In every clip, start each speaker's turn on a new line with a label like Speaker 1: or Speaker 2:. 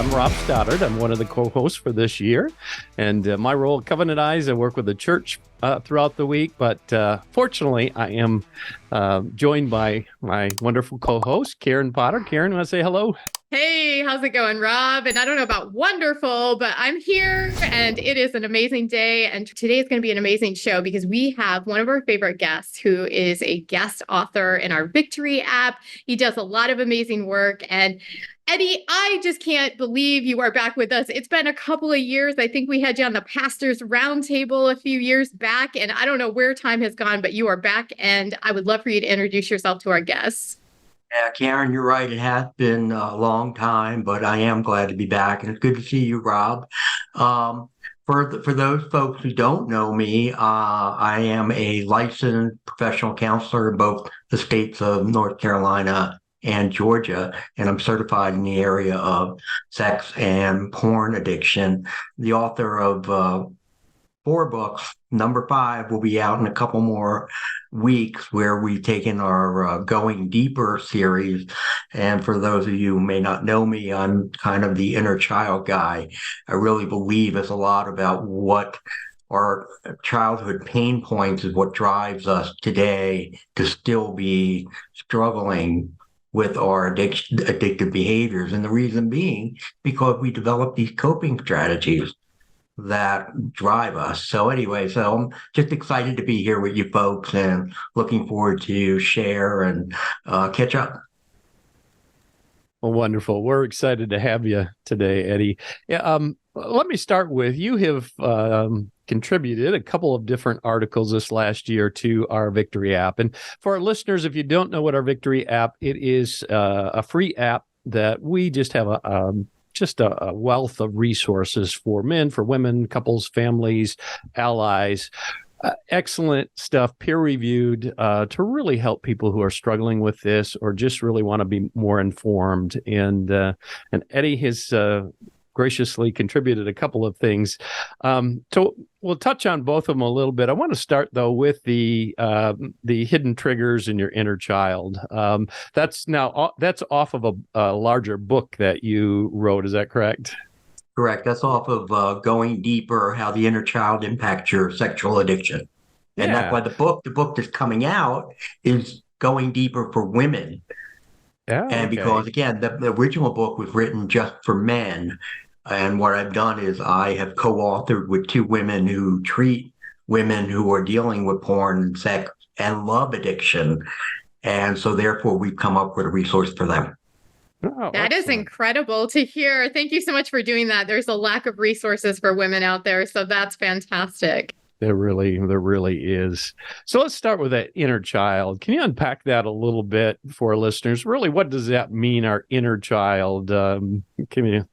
Speaker 1: I'm Rob Stoddard. I'm one of the co-hosts for this year. And my role at Covenant Eyes, I work with the church throughout the week. But fortunately, I am joined by my wonderful co-host, Karen Potter. Karen, want to say hello?
Speaker 2: Hey, how's it going, Rob? And I don't know about wonderful, but I'm here and it is an amazing day. And today is going to be an amazing show because we have one of our favorite guests who is a guest author in our Victory app. He does a lot of amazing work. And Eddie, I just can't believe you are back with us. It's been a couple of years. I think we had you on the Pastors Roundtable a few years back, and I don't know where time has gone, but you are back. And I would love for you to introduce yourself to our guests.
Speaker 3: Yeah, Karen, you're right. It has been a long time, but I am glad to be back, and it's good to see you, Rob. For those folks who don't know me, I am a licensed professional counselor in both the states of North Carolina and Georgia, and I'm certified in the area of sex and porn addiction. The author of 4 books. Number 5 will be out in a couple more weeks, where we've taken our Going Deeper series. And for those of you who may not know me, I'm kind of the inner child guy. I really believe it's a lot about what our childhood pain points is what drives us today to still be struggling with our addictive behaviors. And the reason being, because we develop these coping strategies that drive us. So anyway, so I'm just excited to be here with you folks and looking forward to share and catch up.
Speaker 1: Well, wonderful. We're excited to have you today, Eddie. Yeah, let me start with, you have contributed a couple of different articles this last year to our Victory app. And for our listeners, if you don't know what our Victory app, it is a free app that we just have a wealth of resources for men, for women, couples, families, allies. Excellent stuff, peer-reviewed, to really help people who are struggling with this or just really want to be more informed. And Eddie has graciously contributed a couple of things. So we'll touch on both of them a little bit. I want to start, though, with the hidden triggers in your inner child. That's off of a larger book that you wrote. Is that correct?
Speaker 3: Correct. That's off of Going Deeper, How the Inner Child Impacts Your Sexual Addiction. And that's why the book that's coming out is Going Deeper for Women.
Speaker 1: Yeah,
Speaker 3: and because, again, the original book was written just for men. And what I've done is I have co-authored with 2 women who treat women who are dealing with porn and sex and love addiction. And so therefore we've come up with a resource for them.
Speaker 2: Oh, that is incredible to hear. Thank you so much for doing that. There's a lack of resources for women out there, so that's fantastic.
Speaker 1: There really is. So let's start with that inner child. Can you unpack that a little bit for our listeners? Really, what does that mean, our inner child? Can you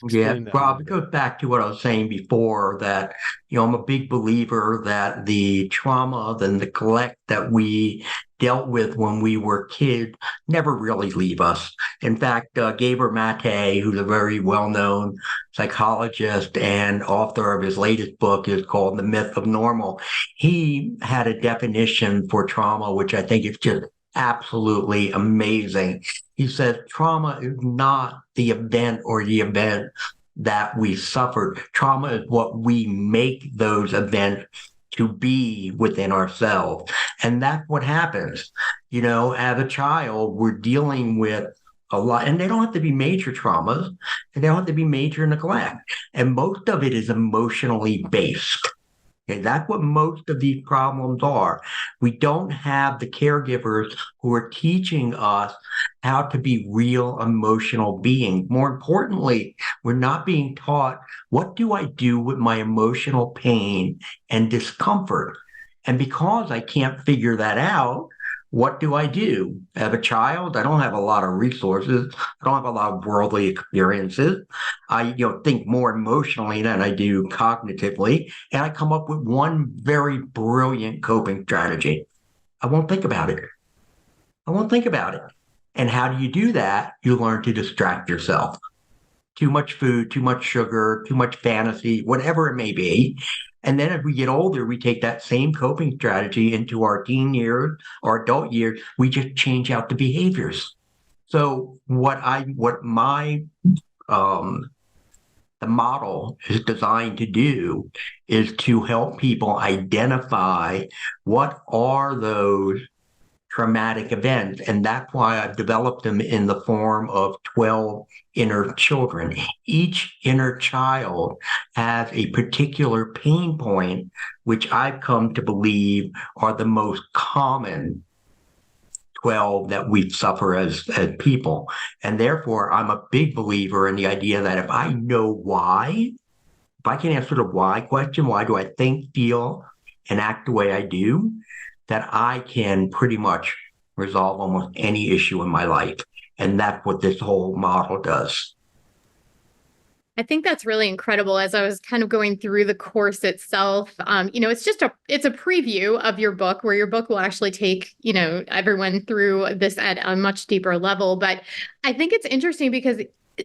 Speaker 1: explain that?
Speaker 3: Rob, it goes back to what I was saying before, that, I'm a big believer that the trauma, the neglect that we dealt with when we were kids never really leave us. In fact, Gabor Mate, who's a very well-known psychologist and author of his latest book is called The Myth of Normal. He had a definition for trauma, which I think is just absolutely amazing. He says trauma is not the event or the event that we suffered. Trauma is what we make those events to be within ourselves. And that's what happens. As a child, we're dealing with a lot, and they don't have to be major traumas, and they don't have to be major neglect. And most of it is emotionally based. Okay, that's what most of these problems are. We don't have the caregivers who are teaching us how to be real emotional beings. More importantly, we're not being taught, what do I do with my emotional pain and discomfort? And because I can't figure that out, what do I do? As a child, I don't have a lot of resources. I don't have a lot of worldly experiences. I think more emotionally than I do cognitively. And I come up with one very brilliant coping strategy. I won't think about it. And how do you do that? You learn to distract yourself. Too much food, too much sugar, too much fantasy, whatever it may be. And then as we get older, we take that same coping strategy into our teen years or adult years. We just change out the behaviors. So what my the model is designed to do is to help people identify what are those traumatic events. And that's why I've developed them in the form of 12 inner children. Each inner child has a particular pain point, which I've come to believe are the most common 12 that we suffer as people. And therefore, I'm a big believer in the idea that if I know why, if I can answer the why question, why do I think, feel, and act the way I do, that I can pretty much resolve almost any issue in my life. And that's what this whole model does.
Speaker 2: I think that's really incredible. As I was kind of going through the course itself, it's a preview of your book, where your book will actually take, everyone through this at a much deeper level. But I think it's interesting because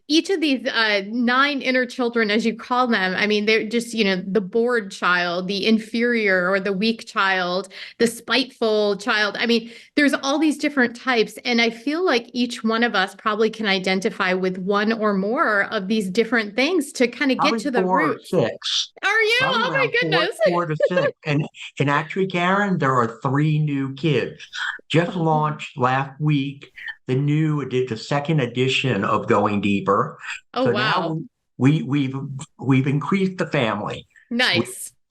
Speaker 2: each of these 9 inner children, as you call them, I mean, they're just, the bored child, the inferior or the weak child, the spiteful child. I mean, there's all these different types. And I feel like each one of us probably can identify with one or more of these different things to kind of get to the root.
Speaker 3: 4 or 6.
Speaker 2: Are you?
Speaker 3: Probably
Speaker 2: Oh my goodness.
Speaker 3: 4 to 6. And actually, Karen, there are 3 new kids. Just launched last week the second edition of Going Deeper.
Speaker 2: Oh,
Speaker 3: so
Speaker 2: wow.
Speaker 3: Now we've increased the family.
Speaker 2: Nice.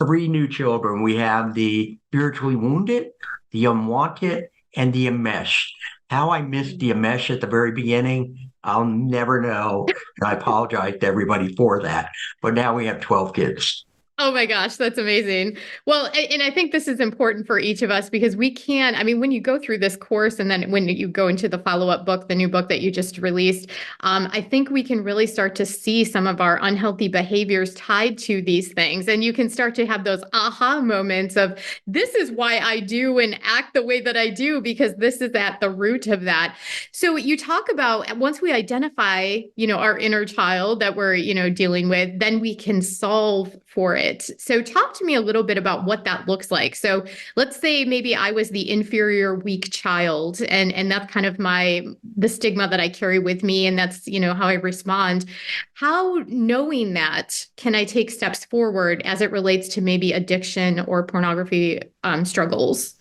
Speaker 3: With 3 new children. We have the spiritually wounded, the unwanted, and the enmeshed. How I missed the enmeshed at the very beginning, I'll never know. And I apologize to everybody for that. But now we have 12 kids.
Speaker 2: Oh my gosh, that's amazing. Well, and I think this is important for each of us because when you go through this course and then when you go into the follow-up book, the new book that you just released, I think we can really start to see some of our unhealthy behaviors tied to these things. And you can start to have those aha moments of, this is why I do and act the way that I do, because this is at the root of that. So you talk about, once we identify, our inner child that we're, dealing with, then we can solve for it. So talk to me a little bit about what that looks like. So let's say maybe I was the inferior, weak child, and that's kind of the stigma that I carry with me, and that's, how I respond. How, knowing that, can I take steps forward as it relates to maybe addiction or pornography struggles?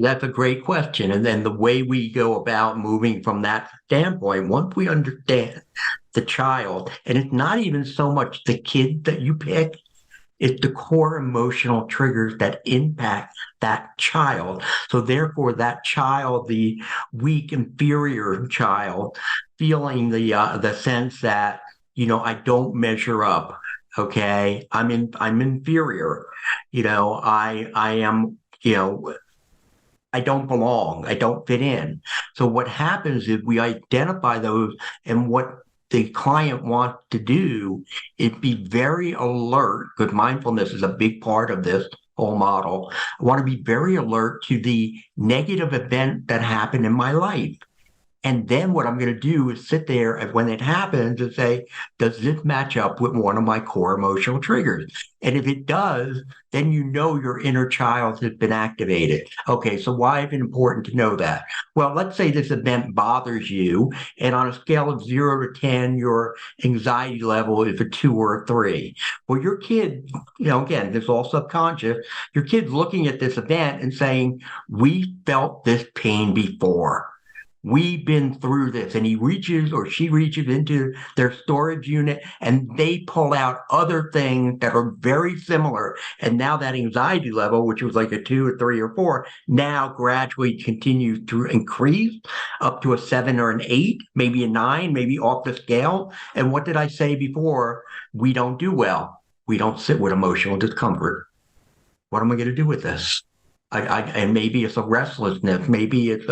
Speaker 3: That's a great question. And then the way we go about moving from that standpoint, once we understand the child, and it's not even so much the kid that you pick, it's the core emotional triggers that impact that child. So therefore, that child, the weak, inferior child, feeling the sense that, I don't measure up. Okay, I'm inferior. I am. I don't belong. I don't fit in. So what happens is we identify those, and what the client wants to do is be very alert, because mindfulness is a big part of this whole model. I want to be very alert to the negative event that happened in my life. And then what I'm going to do is sit there and when it happens and say, does this match up with one of my core emotional triggers? And if it does, then your inner child has been activated. Okay, so why is it important to know that? Well, let's say this event bothers you, and on a scale of 0 to 10, your anxiety level is a 2 or a 3. Well, your kid, again, this is all subconscious, your kid's looking at this event and saying, we felt this pain before. We've been through this. And he reaches or she reaches into their storage unit and they pull out other things that are very similar. And now that anxiety level, which was like a 2 or 3 or 4, now gradually continues to increase up to a 7 or an 8, maybe a 9, maybe off the scale. And what did I say before? We don't do well. We don't sit with emotional discomfort. What am I going to do with this? And maybe it's a restlessness, maybe it's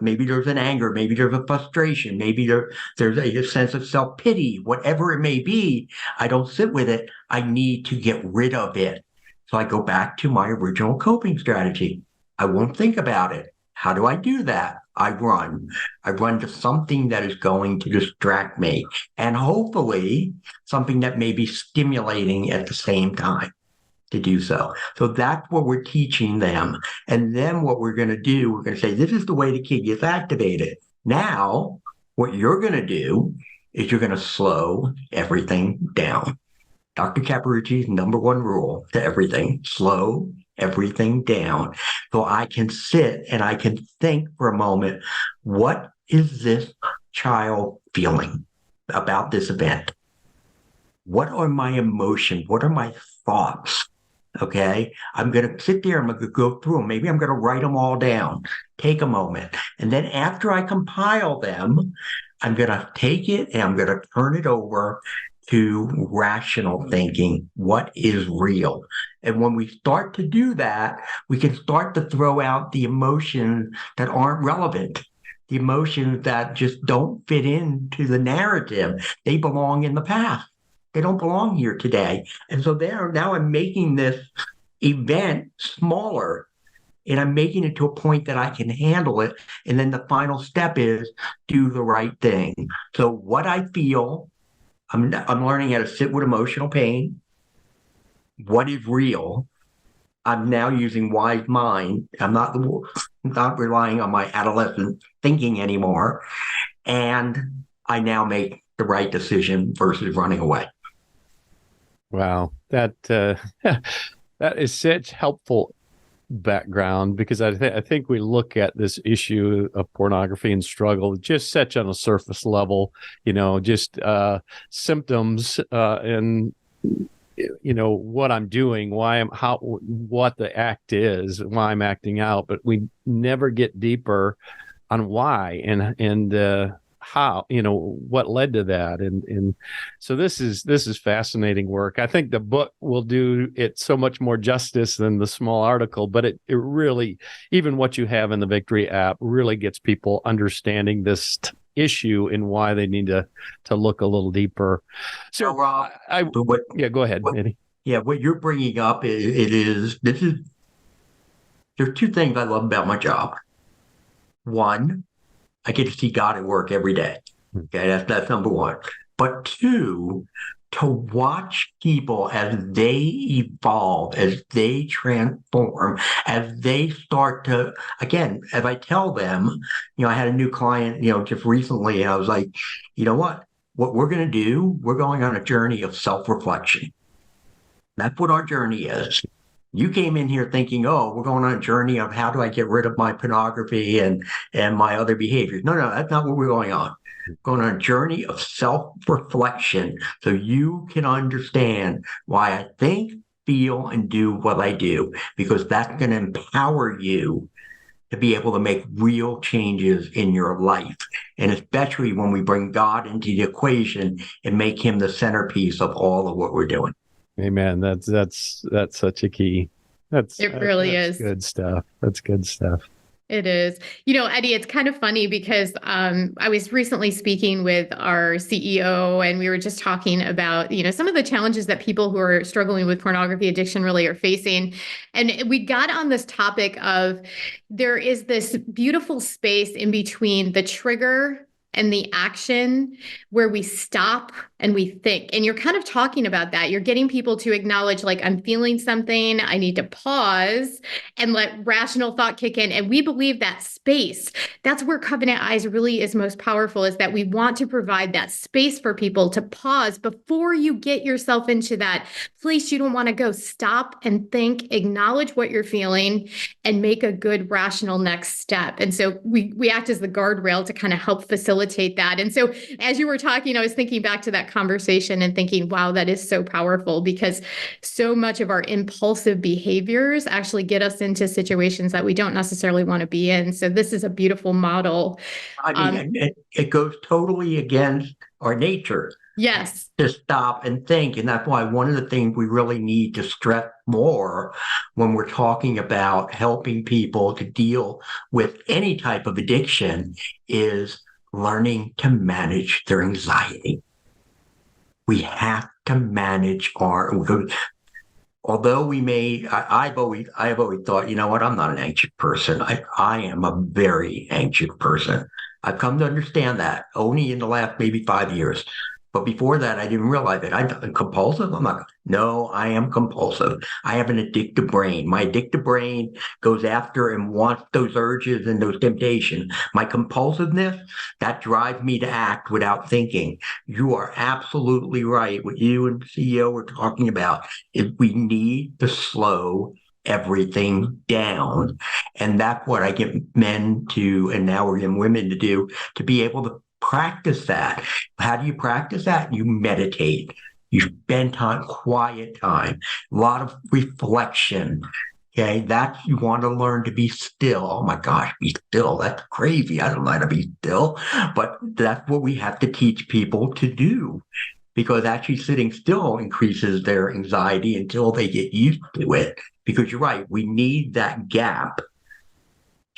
Speaker 3: maybe there's an anger, maybe there's a frustration, maybe there's a sense of self-pity, whatever it may be. I don't sit with it. I need to get rid of it. So I go back to my original coping strategy. I won't think about it. How do I do that? I run to something that is going to distract me, and hopefully something that may be stimulating at the same time to do so. So that's what we're teaching them. And then what we're going to do, we're going to say, this is the way the kid gets activated. Now, what you're going to do is you're going to slow everything down. Dr. Capparucci's number one rule to everything: slow everything down. So I can sit and I can think for a moment, what is this child feeling about this event? What are my emotions? What are my thoughts? Okay. I'm going to sit there. I'm going to go through them. Maybe I'm going to write them all down. Take a moment. And then after I compile them, I'm going to take it and I'm going to turn it over to rational thinking. What is real? And when we start to do that, we can start to throw out the emotions that aren't relevant, the emotions that just don't fit into the narrative. They belong in the past. They don't belong here today. And so now I'm making this event smaller, and I'm making it to a point that I can handle it. And then the final step is do the right thing. So what I feel, I'm learning how to sit with emotional pain. What is real? I'm now using wise mind. I'm not relying on my adolescent thinking anymore. And I now make the right decision versus running away.
Speaker 1: Wow, that that is such helpful background, because I think we look at this issue of pornography and struggle just such on a surface level, just symptoms and what I'm doing, what the act is, why I'm acting out, but we never get deeper on why and how, what led to that. And so this is fascinating work. I think the book will do it so much more justice than the small article, but it really, even what you have in the Victory app, really gets people understanding this issue and why they need to look a little deeper. So
Speaker 3: Rob,
Speaker 1: go ahead, Eddie.
Speaker 3: Yeah, what you're bringing up there's two things I love about my job. One, I get to see God at work every day. Okay, that's number one. But two, to watch people as they evolve, as they transform, as they start to, again, as I tell them, I had a new client, just recently, and I was like, you know what we're going to do? We're going on a journey of self-reflection. That's what our journey is. You came in here thinking, oh, we're going on a journey of how do I get rid of my pornography and my other behaviors. No, that's not what we're going on. We're going on a journey of self-reflection so you can understand why I think, feel, and do what I do, because that's going to empower you to be able to make real changes in your life. And especially when we bring God into the equation and make him the centerpiece of all of what we're doing.
Speaker 1: Amen. That's such a key.
Speaker 2: It really is
Speaker 1: good stuff. That's good stuff.
Speaker 2: It is. Eddie, it's kind of funny because I was recently speaking with our CEO, and we were just talking about, some of the challenges that people who are struggling with pornography addiction really are facing. And we got on this topic of there is this beautiful space in between the trigger and the action where we stop and we think. And you're kind of talking about that. You're getting people to acknowledge, like, I'm feeling something, I need to pause and let rational thought kick in. And we believe that space, that's where Covenant Eyes really is most powerful, is that we want to provide that space for people to pause before you get yourself into that place you don't want to go. Stop and think, acknowledge what you're feeling, and make a good rational next step. And so we act as the guardrail to kind of help facilitate that. And so as you were talking, I was thinking back to that conversation and thinking, wow, that is so powerful, because so much of our impulsive behaviors actually get us into situations that we don't necessarily want to be in. So this is a beautiful model.
Speaker 3: I mean, it goes totally against our nature.
Speaker 2: Yes.
Speaker 3: To stop and think. And that's why one of the things we really need to stress more when we're talking about helping people to deal with any type of addiction is learning to manage their anxiety. We have to manage although I've always thought, you know what, I'm not an anxious person. I am a very anxious person. I've come to understand that only in the last maybe 5 years. But before that, I didn't realize it. I'm compulsive. I'm like, no, I am compulsive. I have an addictive brain. My addictive brain goes after and wants those urges and those temptations. My compulsiveness, that drives me to act without thinking. You are absolutely right. What you and the CEO were talking about is we need to slow everything down. And that's what I get men to, and now we're getting women to do, to be able to practice that. How do you practice that? You meditate. You spend time, quiet time, a lot of reflection. Okay, that you want to learn to be still. Oh my gosh, be still. That's crazy. I don't know how to be still, but that's what we have to teach people to do, because actually sitting still increases their anxiety until they get used to it. Because you're right, we need that gap.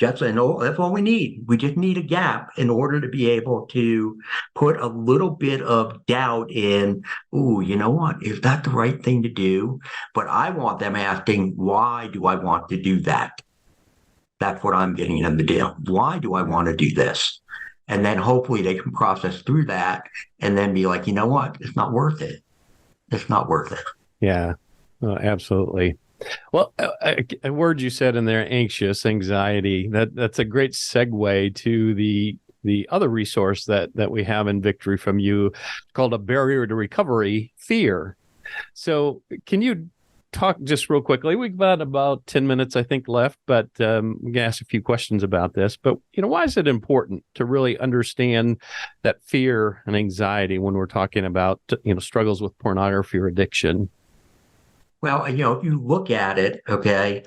Speaker 3: That's all we need. We just need a gap in order to be able to put a little bit of doubt in, oh, you know what? Is that the right thing to do? But I want them asking, why do I want to do that? That's what I'm getting them to do. Why do I want to do this? And then hopefully they can process through that and then be like, you know what? It's not worth it. It's not worth it.
Speaker 1: Yeah, absolutely. Well, a word you said in there, anxious, anxiety, that's a great segue to the other resource that we have in Victory from You called A Barrier to Recovery, Fear. So can you talk just real quickly? We've got about 10 minutes, I think, left, but we can ask a few questions about this. But, why is it important to really understand that fear and anxiety when we're talking about, struggles with pornography or addiction?
Speaker 3: Well, if you look at it, okay,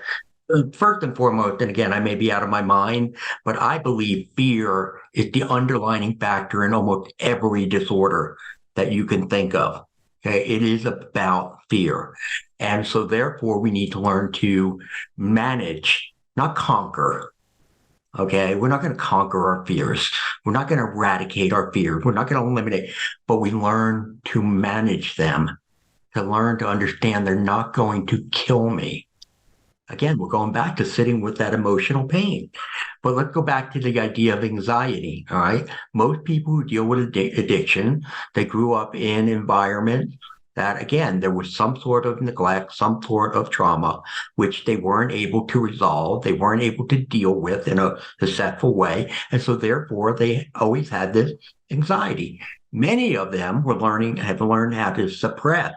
Speaker 3: first and foremost, and again, I may be out of my mind, but I believe fear is the underlying factor in almost every disorder that you can think of. Okay, it is about fear. And so therefore, we need to learn to manage, not conquer. Okay, we're not going to conquer our fears. We're not going to eradicate our fears. We're not going to eliminate, but we learn to manage them, to learn to understand they're not going to kill me. Again, we're going back to sitting with that emotional pain. But let's go back to the idea of anxiety, all right? Most people who deal with addiction, they grew up in environments that, again, there was some sort of neglect, some sort of trauma, which they weren't able to resolve. They weren't able to deal with in a successful way. And so therefore, they always had this anxiety. Many of them have learned how to suppress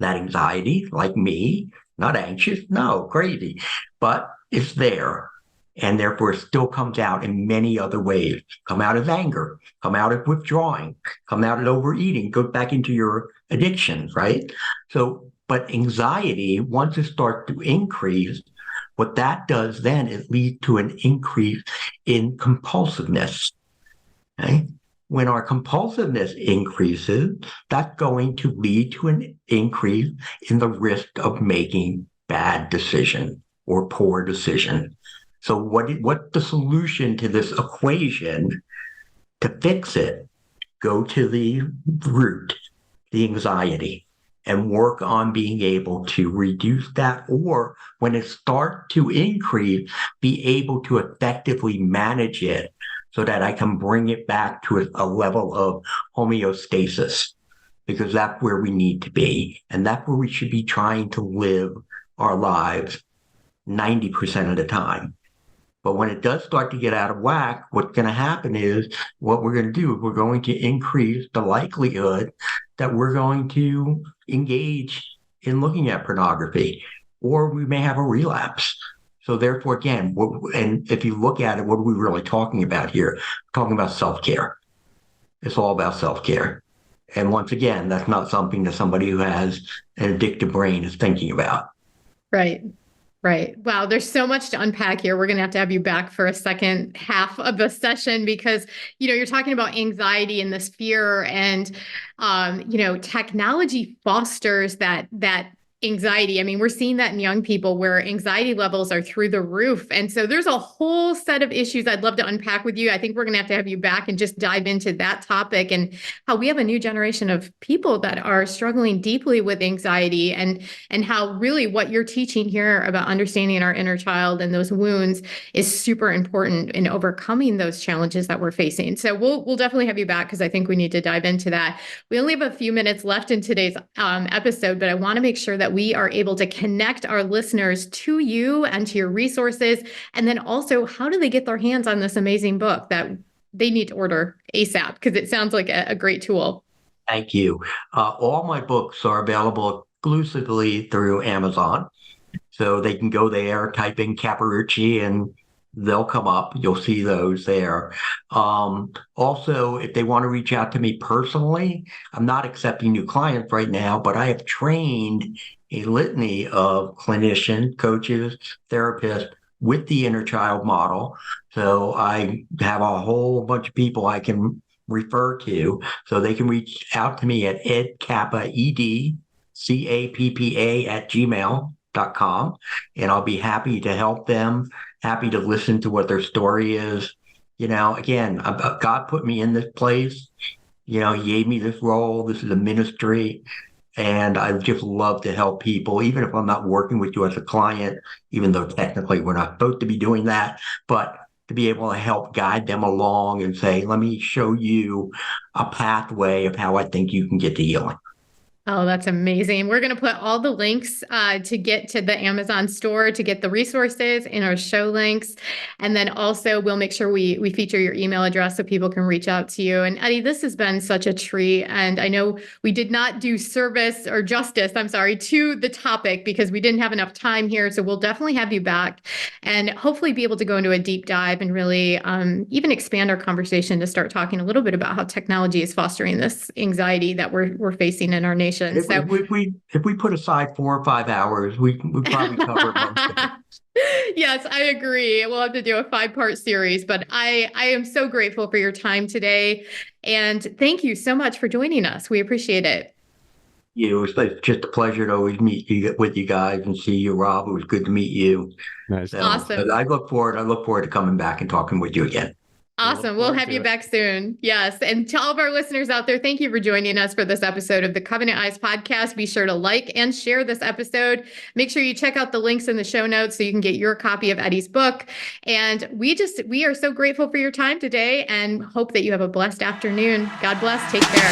Speaker 3: that anxiety, like me, not anxious, no, crazy, but it's there. And therefore it still comes out in many other ways. Come out as anger, come out as withdrawing, come out as overeating, go back into your addictions, right? So, but anxiety, once it starts to increase, what that does then, it leads to an increase in compulsiveness, okay? When our compulsiveness increases, that's going to lead to an increase in the risk of making bad decision or poor decision. So what's the solution to this equation? To fix it, go to the root, the anxiety, and work on being able to reduce that, or when it starts to increase, be able to effectively manage it so that I can bring it back to a level of homeostasis, because that's where we need to be. And that's where we should be trying to live our lives 90% of the time. But when it does start to get out of whack, what's going to happen is what we're going to do is we're going to increase the likelihood that we're going to engage in looking at pornography, or we may have a relapse. So therefore, again, and if you look at it, what are we really talking about here? We're talking about self-care. It's all about self-care. And once again, that's not something that somebody who has an addictive brain is thinking about.
Speaker 2: Right. Right. Wow. There's so much to unpack here. We're going to have you back for a second half of the session because, you're talking about anxiety and this fear and, technology fosters that anxiety. I mean, we're seeing that in young people where anxiety levels are through the roof. And so there's a whole set of issues I'd love to unpack with you. I think we're going to have you back and just dive into that topic and how we have a new generation of people that are struggling deeply with anxiety, and how really what you're teaching here about understanding our inner child and those wounds is super important in overcoming those challenges that we're facing. So we'll definitely have you back because I think we need to dive into that. We only have a few minutes left in today's episode, but I want to make sure that we are able to connect our listeners to you and to your resources. And then also, how do they get their hands on this amazing book that they need to order ASAP? Because it sounds like a great tool.
Speaker 3: Thank you. All my books are available exclusively through Amazon. So they can go there, type in Capparucci, and they'll come up. You'll see those there. Also, if they want to reach out to me personally, I'm not accepting new clients right now, but I have trained a litany of clinicians, coaches, therapists with the inner child model. So I have a whole bunch of people I can refer to. So they can reach out to me at edcappa, EDCAPPA @gmail.com. And I'll be happy to help them, happy to listen to what their story is. Again, God put me in this place. He gave me this role. This is a ministry. And I just love to help people, even if I'm not working with you as a client, even though technically we're not supposed to be doing that, but to be able to help guide them along and say, let me show you a pathway of how I think you can get to healing.
Speaker 2: Oh, that's amazing. We're going to put all the links to get to the Amazon store, to get the resources in our show links. And then also we'll make sure we feature your email address so people can reach out to you. And Eddie, this has been such a treat. And I know we did not do justice, to the topic because we didn't have enough time here. So we'll definitely have you back and hopefully be able to go into a deep dive and really even expand our conversation to start talking a little bit about how technology is fostering this anxiety that we're facing in our nation.
Speaker 3: If we put aside 4 or 5 hours, we probably cover most of it.
Speaker 2: Yes, I agree. We'll have to do a 5-part series, but I am so grateful for your time today. And thank you so much for joining us. We appreciate it.
Speaker 3: It's just a pleasure to always meet you with you guys and see you, Rob. It was good to meet you.
Speaker 1: Nice.
Speaker 3: So,
Speaker 2: awesome.
Speaker 3: I look forward to coming back and talking with you again.
Speaker 2: Awesome. We'll have you back soon. Yes. And to all of our listeners out there, thank you for joining us for this episode of the Covenant Eyes podcast. Be sure to like and share this episode. Make sure you check out the links in the show notes so you can get your copy of Eddie's book. And we are so grateful for your time today and hope that you have a blessed afternoon. God bless. Take care.